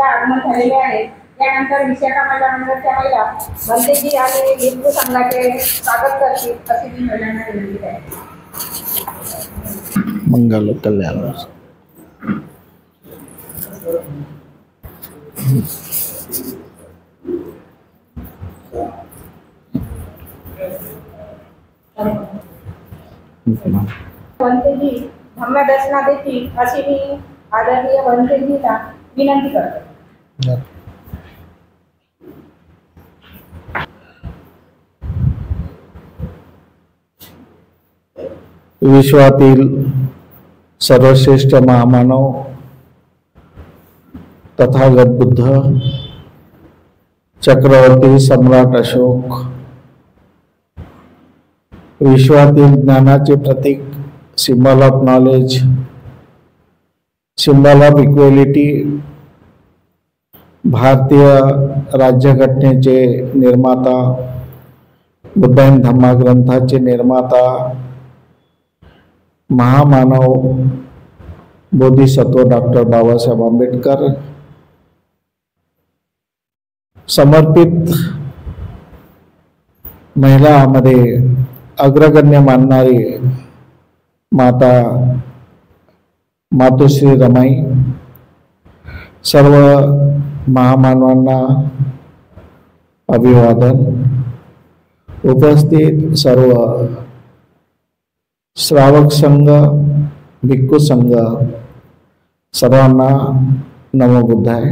सुद्धा आगमन झालेले आहे। त्यानंतर विशाखा महिला मंडळाच्या महिला बंतेजी आणि हिंदू संघाचे स्वागत करतील अशी मी महिलांना विनंती आहे। मंगल कल्याण। बंतेजी धम्म दर्शना देतील अशी मी आदरणीय बंतेजींना विनंती करते। विश्वातील सर्वश्रेष्ठ महामानव तथागत बुद्ध, चक्रवर्ती सम्राट अशोक, विश्वातील ज्ञानाचे प्रतीक, symbol of knowledge, symbol of equality, भारतीय राज्यघटनेचे निर्माता, बुद्धायन धम्मग्रंथाचे निर्माता, महामानव बोधिसत्व डॉक्टर बाबासाहेब आंबेडकर, समर्पित महिलांमध्ये अग्रगण्य मानणारी माता मातोश्री रमाई, सर्व महामानवांना अभिवादन। उपस्थित सर्व श्रावक संघ, भिक्खू संघ, सर्वांना नमो बुद्धाय,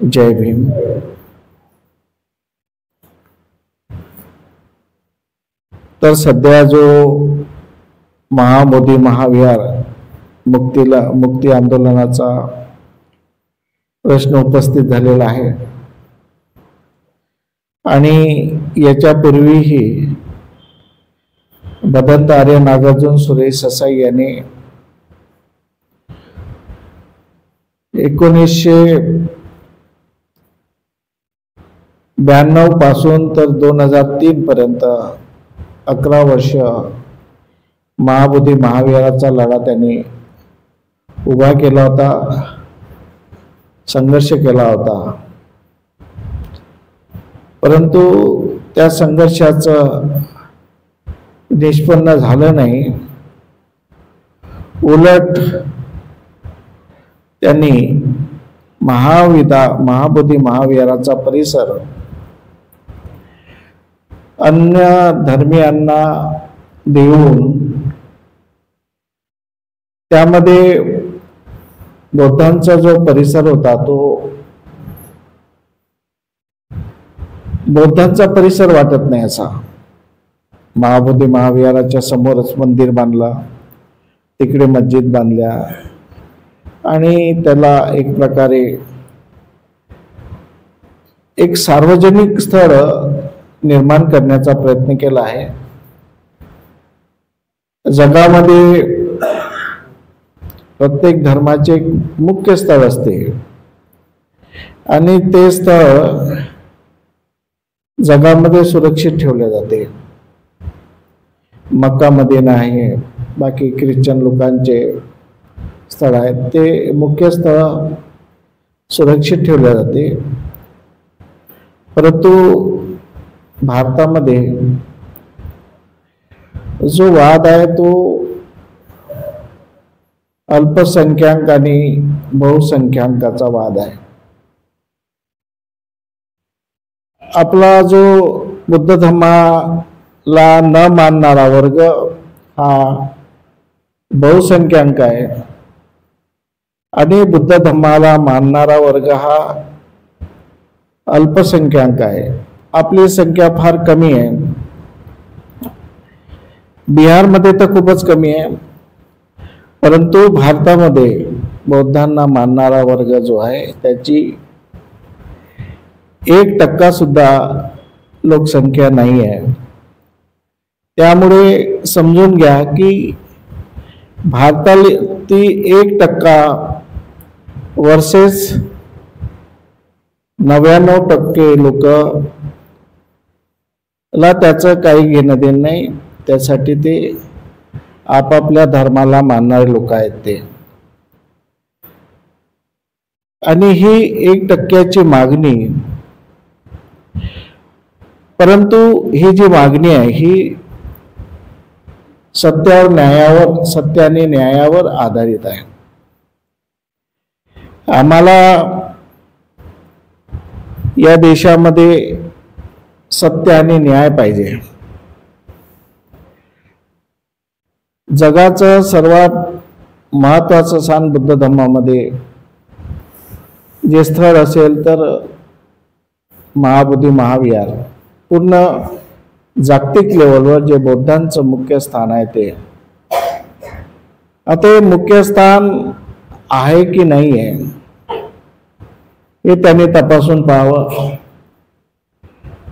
जय भीम। तर सध्या जो महाबोधी महाविहार मुक्ती आंदोलनाचा प्रश्न उपस्थित झालेला आहे आणि याच्यापूर्वीही भदंत आर्य नागार्जुन सुरेश ससाई यांनी 1992 पासून तर 2003 पर्यंत 11 वर्ष महाबोधी महाविहाराचा लढा त्यांनी उभा केला होता, संघर्ष केला होता। परंतु त्या संघर्षाचं निष्पन्न झालं नाही, उलट त्यांनी महाबोधी महाविहाराचा परिसर अन्य धर्मीयांना देऊन त्यामध्ये बौद्धांचा जो परिसर होता तो बौद्धांचा परिसर वाटत नाही असा। महाबोधी महाविहाराच्या समोरच मंदिर बांधला, तिकडे मस्जिद बांधल्या आणि त्याला एक प्रकारे एक सार्वजनिक स्थळ निर्माण करण्याचा प्रयत्न केला आहे। जगामध्ये प्रत्येक धर्माचे एक मुख्य स्थळ असते आणि ते स्थळ जगामध्ये सुरक्षित ठेवले जाते। मक्का मदिना आहे, बाकी ख्रिश्चन लोकांचे स्थळ आहेत, ते मुख्य स्थळ सुरक्षित ठेवले जाते। परंतु भारतामध्ये जो वाद आहे तो अल्पसंख्याक आणि बहुसंख्याकाचा वाद आहे। आपला जो बुद्ध धर्माला न मानणारा वर्ग हा बहुसंख्याक आहे आणि बुद्ध धर्माला मानणारा वर्ग हा अल्पसंख्याक आहे। आपली संख्या फार कमी आहे, बिहारमध्ये तर खूपच कमी आहे, परंतु भारतामध्ये बौद्धांना मानणारा वर्ग जो आहे त्याची 1% सुद्धा लोकसंख्या नाही आहे। त्यामुळे समजून घ्या की भारतातील 1% वर्सेस 99% लोक ला त्याचं काही घेणं देणं नाही। त्यासाठी ते आपापल्या धर्माला मानणारे लोक आहेत ते। आणि ही 1% मागणी, परंतु ही जी मागणी आहे ही सत्य आणि न्यायावर आधारित आहे. आम्हाला या देशामध्ये सत्य आणि न्याय पाहिजे. जगाचं सर्वात महत्वाचं स्थान बुद्ध धर्मामध्ये जे स्थळ असेल तर महाबोधी महाविहार, पूर्ण जागतिक लेवलवर जे बौद्धांचं मुख्य स्थान आहे ते. आता हे मुख्य स्थान आहे की नाही आहे हे त्यांनी तपासून पाहावं.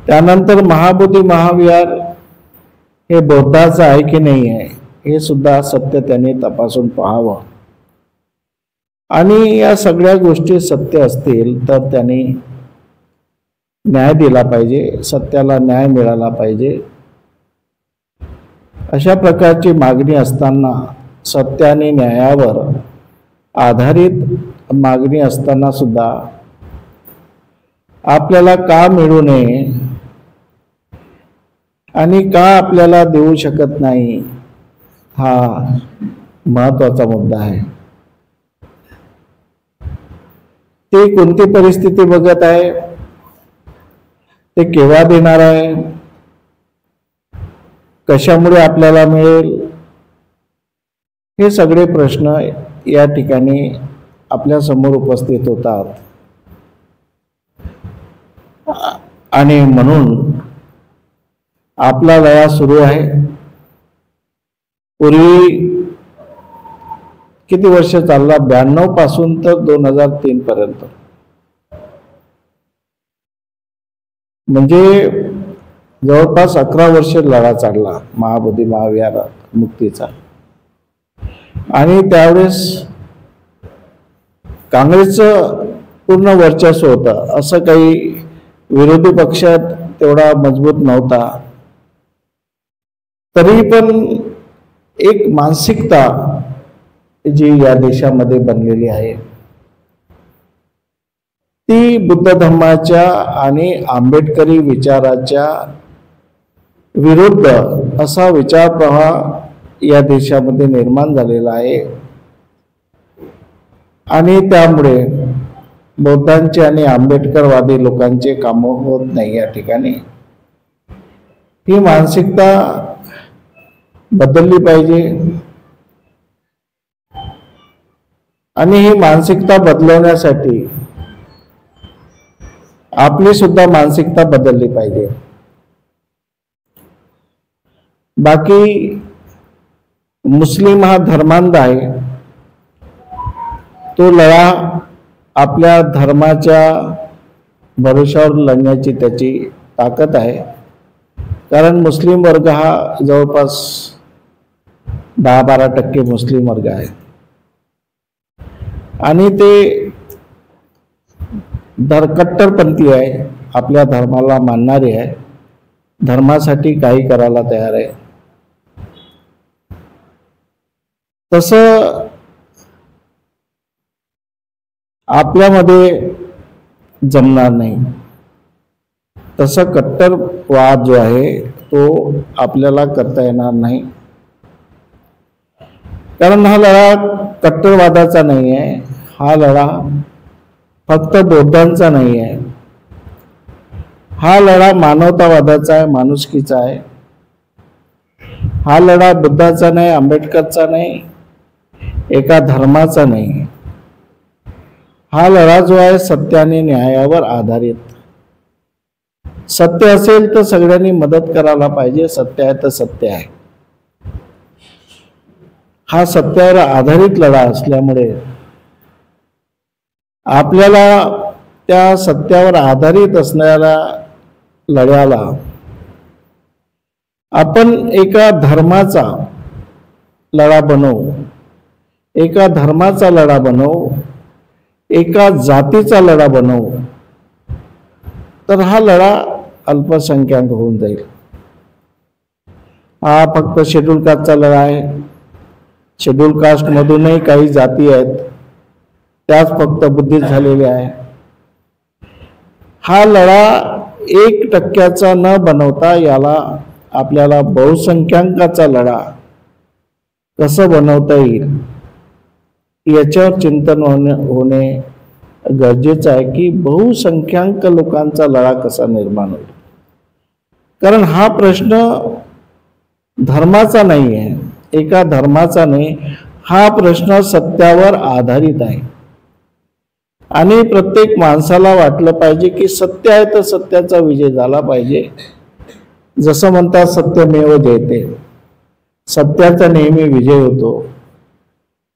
त्यानंतर महाबोधी महाविहार हे बौद्धाचं आहे की नाही आहे हे सुद्धा सत्य त्यांनी तपासून पाहावं. आणि या सगळ्या गोष्टी सत्य असतील तर त्यांनी न्याय दिला पाहिजे, सत्याला न्याय मिळाला पाहिजे. अशा प्रकारची मागणी असताना, सत्य आणि न्यायावर आधारित मागणी असताना सुद्धा आपल्याला का मिळू नये आणि का आपल्याला देऊ शकत नाही हा महत्वाचा मुद्दा आहे. ते कोणती परिस्थिती बघत आहे, ते केव्हा देणार आहे, कशामुळे आपल्याला मिळेल, हे सगळे प्रश्न या ठिकाणी आपल्या समोर उपस्थित होतात. आणि म्हणून आपला लढा सुरू आहे. पूर्वी किती वर्ष चालला, 92 पासून तर 2003 पर्यंत, म्हणजे जवळपास 11 वर्ष लढा चालला महाबोधी महाविहार मुक्तीचा. आणि त्यावेळेस काँग्रेसचं पूर्ण वर्चस्व होतं. असं काही विरोधी पक्षात तेवढा मजबूत नव्हता. तरी पण एक मानसिकता जी या देशामध्ये बनलेली आहे ती बुद्ध धर्माच्या आणि आंबेडकरी विचाराच्या विरुद्ध असा विचार प्रवाह या देशामध्ये निर्माण झालेला आहे. आणि त्यामुळे बौद्धांचे आणि आंबेडकरवादी लोकांचे काम होत नाही या ठिकाणी. ही मानसिकता बदलली पाहिजे. आणि ही मानसिकता बदलवण्यासाठी आपली सुद्धा मानसिकता बदलली पाहिजे. बाकी मुस्लिम हा धर्मांध आहे. तो लढा आपल्या धर्माच्या भरोशावर लढण्याची त्याची ताकद आहे. कारण मुस्लिम वर्ग हा जवळपास 10-12% मुस्लिम वर्ग आहे. आणि ते कट्टरपंथी आहे, आपल्या धर्माला मानणारे आहे, धर्मासाठी काही करायला तयार आहे. तसं आपल्यामध्ये जमणार नाही. तसं कट्टरवाद जो आहे तो आपल्याला करता येणार नाही. कारण हा लढा कट्टरवादाचा नाही आहे. हा लढा फक्त बौद्धांचा नाही आहे. हा लढा मानवतावादाचा आहे, माणुसकीचा आहे. हा लढा बुद्धाचा नाही, आंबेडकरचा नाही, एका धर्माचा नाही. हा लढा जो आहे सत्य आणि न्यायावर आधारित. सत्य असेल तर सगळ्यांनी मदत करायला पाहिजे. सत्य आहे तर सत्य आहे. हा सत्यावर आधारित लढा असल्यामुळे आपल्याला त्या सत्यावर आधारित असणाऱ्या लढ्याला आपण एका धर्माचा लढा बनवू, एका धर्माचा लढा बनवू, एका जातीचा लढा बनवू, तर हा लढा अल्पसंख्याक होऊन जाईल. हा फक्त शेड्यूल कास्टचा लढा आहे. शेड्यूल कास्ट मधूनही काही जाती आहेत त्याच फक्त बुद्धीत झालेले आहे. हा लढा 1% न बनवता याला आपल्याला बहुसंख्याकांचा लढा कसं बनवता येईल याच्यावर चिंतन होणे गरजेचं आहे की बहुसंख्याक लोकांचा लढा कसा निर्माण होईल. कारण हा प्रश्न धर्माचा नाही आहे, एका धर्माचा नाही, हा प्रश्न सत्यावर आधारित आहे. आणि प्रत्येक माणसाला वाटलं पाहिजे की सत्य आहे तर सत्याचा विजय झाला पाहिजे. जसं म्हणतात सत्यमेव जयते, सत्याचा नेहमी विजय होतो.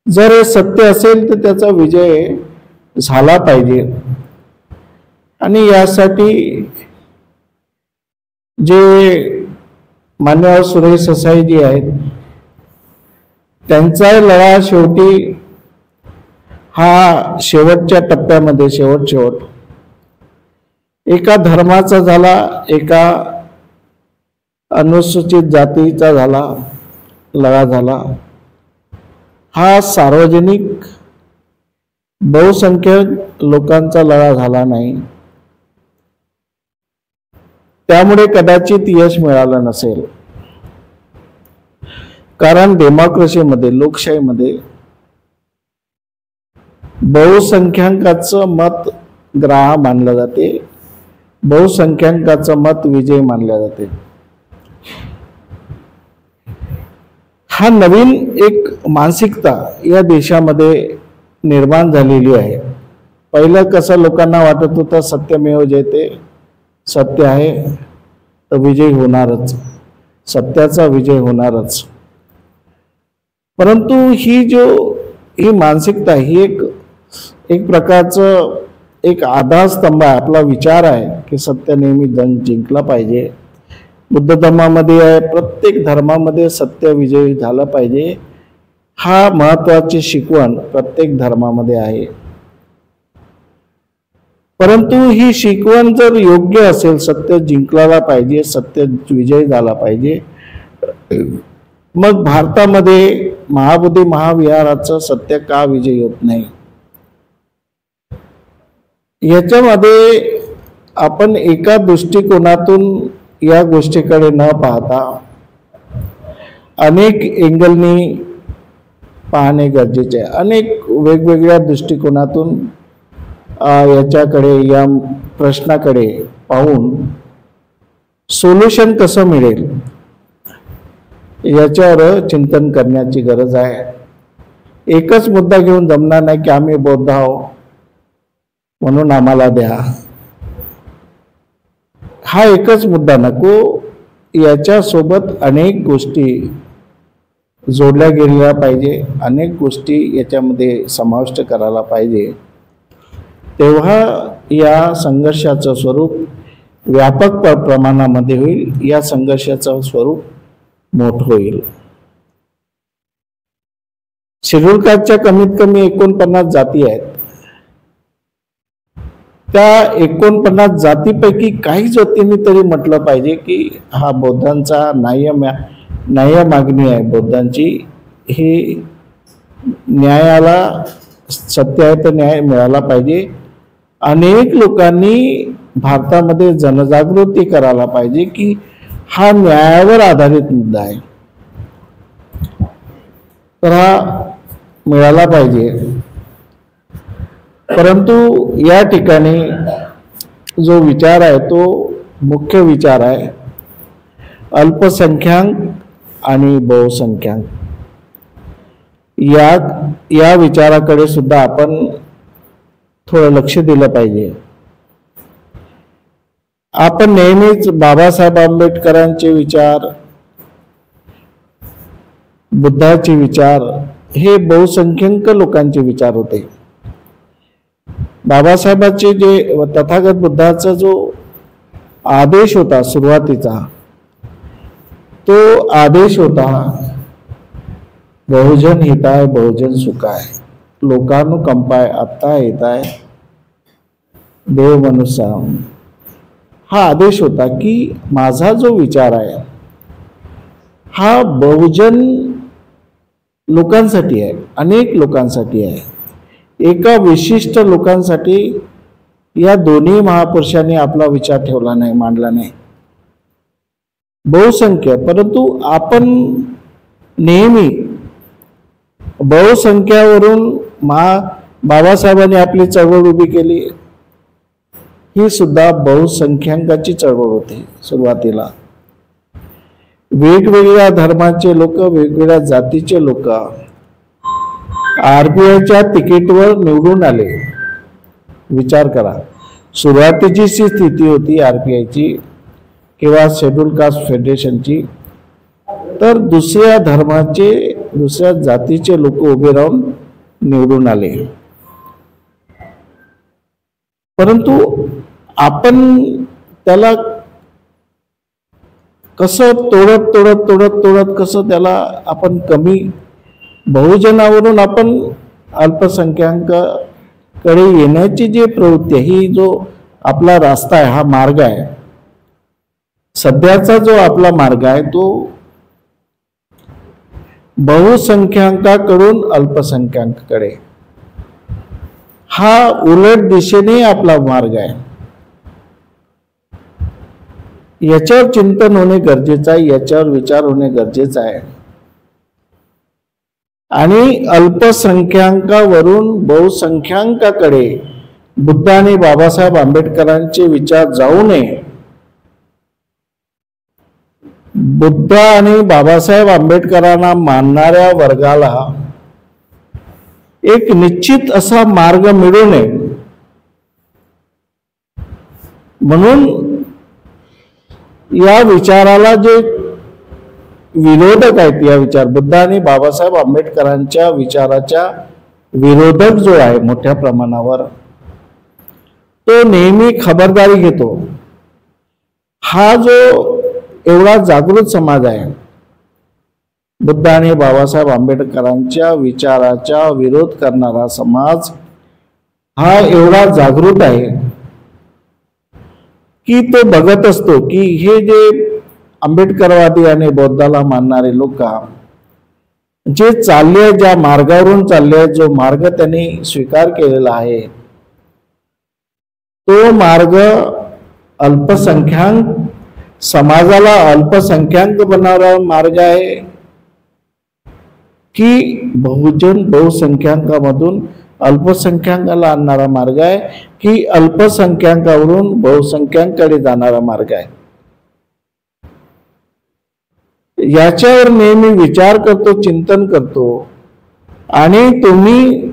जर हे सत्य असेल तर त्याचा विजय झाला पाहिजे. आणि यासाठी जे मान्यवर सुरेश ससाईजी आहेत त्यांचा लढा शेवटी हा शेवटच्या टप्प्यामध्ये शेवट एका धर्माचा झाला, एका अनुसूचित जातीचा झाला, लढा झाला. हा सार्वजनिक बहुसंख्यक लोकांचा लढा झाला नाही. त्यामुळे कदाचित यश मिळालं नसेल. कारण डेमोक्रेसीमध्ये, लोकशाहीमध्ये बहुसंख्याकांचं मत ग्राह्य मानलं जाते, बहुसंख्याकांचं मत विजय मानले जाते. हा नवीन एक मानसिकता या देशामध्ये निर्माण झालेली आहे. पहिलं कसं लोकांना वाटत होतं सत्यमेव जयते, सत्य आहे तर विजय होणारच, सत्याचा विजय होणारच. परंतु ही मानसिकता ही एक प्रकारचं एक आधारस्तंभ आहे, आपला विचार आहे की सत्य नेहमी जिंकला पाहिजे. बुद्ध धर्मामध्ये आहे, प्रत्येक धर्मामध्ये सत्य विजयी झालं पाहिजे. हा महत्वाची शिकवण प्रत्येक धर्मामध्ये आहे. परंतु ही शिकवण जर योग्य असेल, सत्य जिंकला पाहिजे, सत्य विजय झाला पाहिजे, मग भारतामध्ये महाबोधी महाविहाराचं सत्य का विजय होत नाही? याच्यामध्ये आपण एका दृष्टिकोनातून या गोष्टीकडे न पाहता अनेक एंगलनी पाहणे गरजेचे आहे. अनेक वेगवेगळ्या दृष्टिकोनातून याच्याकडे, या प्रश्नाकडे पाहून सोल्युशन कसं मिळेल याच्यावर चिंतन करण्याची गरज आहे. एकच मुद्दा घेऊन जमणार नाही की आम्ही बौद्ध आहोत म्हणून आम्हाला द्या, हा एकच मुद्दा नको. याच्यासोबत अनेक गोष्टी जोडल्या गेलेल्या पाहिजे, अनेक गोष्टी याच्यामध्ये समाविष्ट करायला पाहिजे. तेव्हा या संघर्षाचं स्वरूप व्यापक प्रमाणामध्ये होईल, या संघर्षाचं स्वरूप मोठं होईल. शेड्यूल कास्टच्या कमीत कमी 49 जाती आहेत. त्या 49 जातीपैकी काही जातींनी तरी म्हटलं पाहिजे की हा बौद्धांचा न्याय मागणी आहे, बौद्धांची ही न्यायाला सत्य आहे तर न्याय मिळाला पाहिजे. अनेक लोकांनी भारतामध्ये जनजागृती करायला पाहिजे की हा न्यायावर आधारित मुद्दा आहे, तर हा मिळाला पाहिजे. परंतु या ठिकाणी जो विचार आहे तो मुख्य विचार आहे अल्पसंख्याक आणि बहुसंख्याक. या विचाराकडे सुद्धा आपण थोडं लक्ष दिलं पाहिजे. आपण नेहमीच बाबासाहेब आंबेडकरांचे विचार, बुद्धाचे विचार हे बहुसंख्याक लोकांचे विचार होते. बाबासाहेबांचे जे तथागत बुद्धाचा जो आदेश होता सुरुवातीचा, तो आदेश होता बहुजन हिताय बहुजन सुखाय, लोकानुकंपाय आत्ता येताय देव मनुष्य. हा आदेश होता की माझा जो विचार आहे हा बहुजन लोकांसाठी आहे, अनेक लोकांसाठी आहे. एका विशिष्ट लोकांसाठी या दोन्ही महापुरुषांनी आपला विचार ठेवला नाही, मांडला नाही. बहुसंख्य, परंतु आपण नेहमी बहुसंख्यावरून बाबासाहेबांनी आपली चळवळ उभी केली. ही सुद्धा बहुसंख्याकांची चळवळ होती. सुरुवातीला वेगवेगळ्या धर्माचे लोक, वेगवेगळ्या जातीचे लोक RBIच्या तिकीटवर निवडून आले. विचार करा, सुरुवातीची स्थिती होती RBIची किंवा शेड्यूल कास्ट फेडरेशनची, तर दुसऱ्या धर्माचे, दुसऱ्या जातीचे लोक उभे राहून निवडून आले. परंतु आपण त्याला कसं तोडत कसं त्याला आपण कमी, बहुजनावरून आपण अल्पसंख्याकांकडे येण्याची जी प्रवृत्ती आहे, ही जो आपला रास्ता आहे, हा मार्ग आहे, सध्याचा जो आपला मार्ग आहे तो बहुसंख्याकांकडून अल्पसंख्याकांकडे, हा उलट दिशेने आपला मार्ग आहे. याच्यावर चिंतन होणे गरजेचं आहे, याच्यावर विचार होणे गरजेचं आहे. आणि अल्पसंख्याकावरून बहुसंख्याकाकडे बुद्ध आणि बाबासाहेब आंबेडकरांचे विचार जाऊ नये. बुद्ध आणि बाबासाहेब आंबेडकरांना मानणाऱ्या वर्गाला एक निश्चित असा मार्ग मिळू नये म्हणून या विचाराला जे विरोधक आहेत, या विचार बुद्ध आणि बाबासाहेब आंबेडकरांच्या विचाराच्या विरोधक जो आहे मोठ्या प्रमाणावर, तो नेहमी खबरदारी घेतो. हा जो एवढा जागृत समाज आहे, बुद्ध आणि बाबासाहेब आंबेडकरांच्या विचाराचा विरोध करणारा समाज हा एवढा जागृत आहे की तो बघत असतो की हे जे आंबेडकरवादी आणि बौद्धाला मानणारे लोक जे चालले, ज्या मार्गावरून चालले, जो मार्ग त्यांनी स्वीकार केलेला आहे, तो मार्ग अल्पसंख्याक समाजाला अल्पसंख्याक बनवणारा मार्ग आहे की बहुसंख्याकामधून अल्पसंख्याकाला आणणारा मार्ग आहे, की अल्पसंख्याकावरून बहुसंख्याकाकडे जाणारा मार्ग आहे. याच्यावर नेहमी विचार करतो, चिंतन करतो. आणि तुम्ही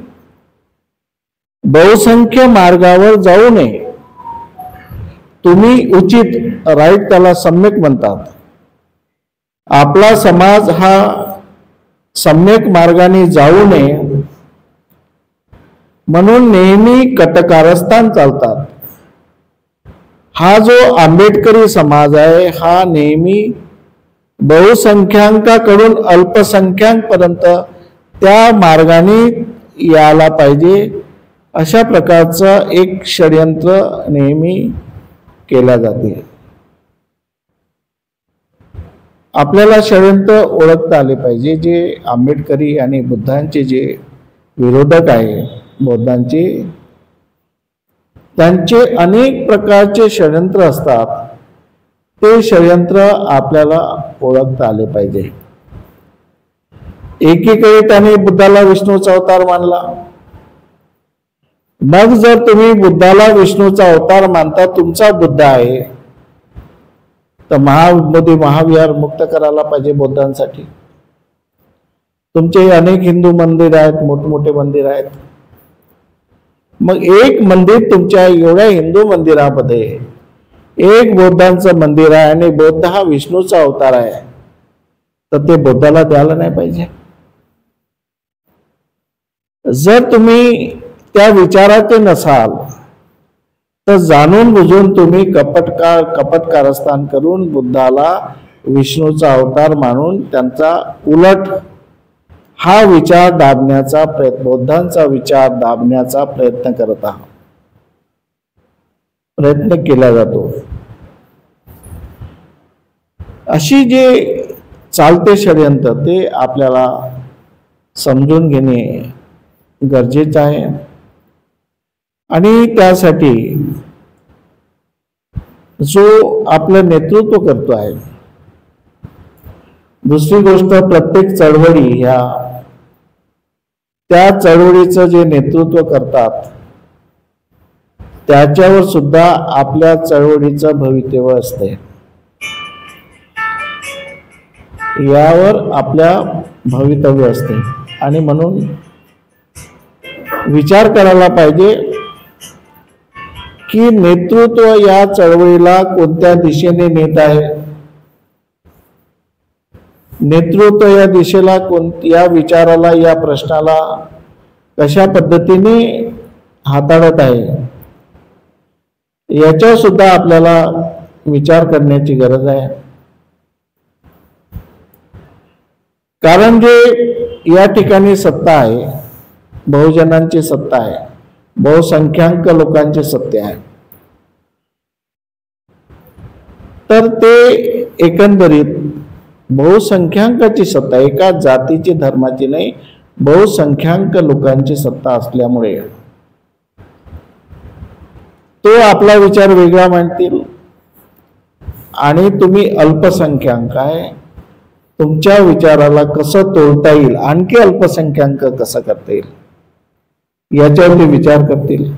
बहुसंख्य मार्गावर जाऊ नये, तुम्ही उचित, राईट, त्याला सम्यक म्हणतात. आपला समाज हा सम्यक मार्गाने जाऊ नये म्हणून नेहमी कटकारस्थान चालतात. हा जो आंबेडकरी समाज आहे, हा नेहमी बहुसंख्याकाकडून अल्पसंख्याक पर्यंत त्या मार्गाने यायला पाहिजे, अशा प्रकारचं एक षडयंत्र नेहमी केल्या जाते. आपल्याला षडयंत्र ओळखता आले पाहिजे. जे आंबेडकरी आणि बुद्धांचे जे विरोधक आहे, बौद्धांचे, त्यांचे अनेक प्रकारचे षडयंत्र असतात. ते षडयंत्र आपल्याला ओळखता आले पाहिजे. एकीकडे त्याने बुद्धाला विष्णूचा अवतार मानला. मग जर तुम्ही बुद्धाला विष्णूचा अवतार मानता, तुमचा बुद्ध आहे, तर महाविहार मुक्त करायला पाहिजे बौद्धांसाठी. तुमचे अनेक हिंदू मंदिर आहेत, मोठमोठे मंदिर आहेत. मग एक मंदिर, तुमच्या एवढ्या हिंदू मंदिरामध्ये एक बौद्धांचं मंदिर आहे आणि बौद्ध हा विष्णूचा अवतार आहे, तर ते बुद्धाला द्यायला नाही पाहिजे. जर तुम्ही त्या विचाराचे नसाल तर जाणून बुजून तुम्ही कपटकारस्थान करून बुद्धाला विष्णूचा अवतार मानून त्यांचा उलट हा विचार दाबण्याचा प्रयत्न, बौद्धांचा विचार दाबण्याचा प्रयत्न करत आहात, प्रयत्न केला जातो. अशी जे चालते षडयंत्र ते आपल्याला समजून घेणे गरजेचं आहे. आणि त्यासाठी जो आपलं नेतृत्व करतो आहे, दुसरी गोष्ट प्रत्येक चळवळी ह्या त्या चळवळीचं जे नेतृत्व करतात त्याच्यावर सुद्धा आपल्या चळवळीचं भवितव्य असते, यावर आपल्या भवितव्य असते. आणि म्हणून विचार करायला पाहिजे की नेतृत्व या चळवळीला कोणत्या दिशेने नेत आहे, नेतृत्व या दिशेला या विचाराला, या प्रश्नाला कशा पद्धतीने हाताळत आहे, याचा सुद्धा आपल्याला विचार करण्याची गरज आहे. कारण जे या ठिकाणी सत्ता आहे, बहुजनांची सत्ता आहे, बहुसंख्याक लोकांची सत्ता आहे, तर ते एकंदरीत बहुसंख्याकाची सत्ता, एका जातीची धर्माची नाही, बहुसंख्याक लोकांची सत्ता असल्यामुळे तो आपला विचार वेगळा मांडतील आणि तुम्ही अल्पसंख्याक आहे, तुमच्या विचाराला कसं तोडता येईल, आणखी अल्पसंख्याक कसं करता येईल याच्यावर ते विचार करतील.